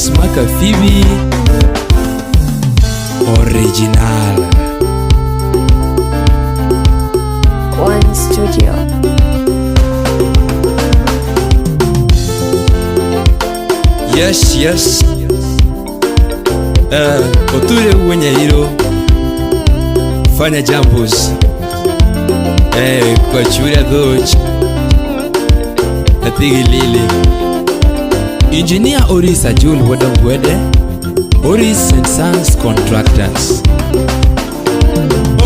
James Makafibi Original One Studio. Yes Oture wenye hilo fanya jambos kwa churia dhoch atigi lili Engineer Oris Ajul Wadongwede Oris and Sons Contractors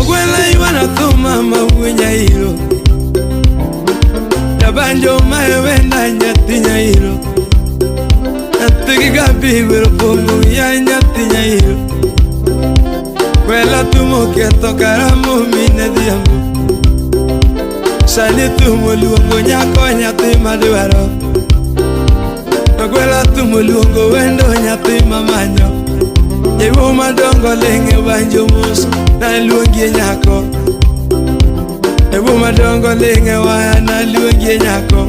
Ogwela iwana thuma mawenya hilo Tabanjo maewenda nyatinya hilo Atigi gabi wero pongo ya nyatinya hilo Kwela tumo keto karamo mine diambo Sani tumo luongo nyako nyati madwaro Kwela tumo luongo wendo nyati mamanyo Ewo madongo lenge banjo muso na luongi nyako Ewo madongo lenge waya na luongi nyako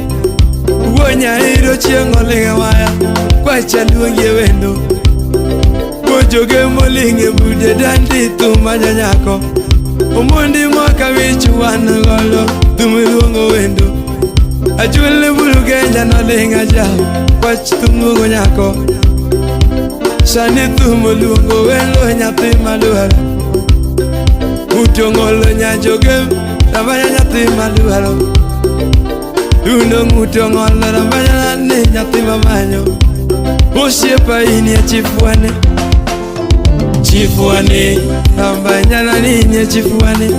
Wonya hiro chiengo lenge waya Kwacha luongi wendo Bojoge molinge bude dandi tumaja nyako Omondi mwaka wichu wana golo Tumu luongo wendo Ajule bulugenja no lenga jao Kwach tumu nyako Sani tumu luongo wendo nyati maluhara Utongolo nyajoge Rabaya nyati maluhara Unong utongolo rabaya nyati mamanyo Osiepa ini ya chifuane Chifuane Rabaya ninye chifuane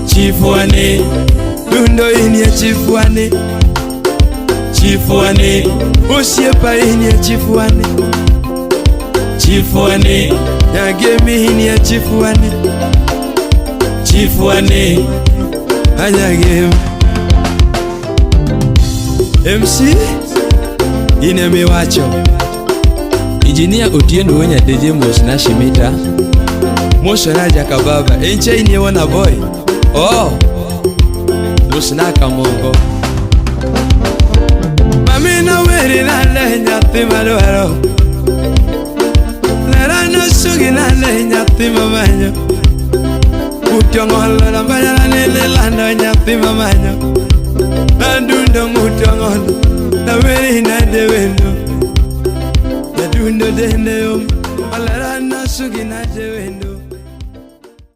Chifuane Dundo ini ya chifuane Chifuane Osiepa ini ya chifuane Chifuane Yagemi ini ya chifuane Chifuane Anyagemi MC Ine miwacho Engineer Otieno wenya DJ Mosna Shimita Mosna Jakababa Enche ini wana boy Oh Mosna Kamongo Mamina weri na lenyati maluero Lerano sugi na lenyati mamanyo Utongolo na bayana nile lando nyati mamanyo Nandundo ngutongolo na weri na dewendo Nadundo dende yom Alerano sugi na dewendo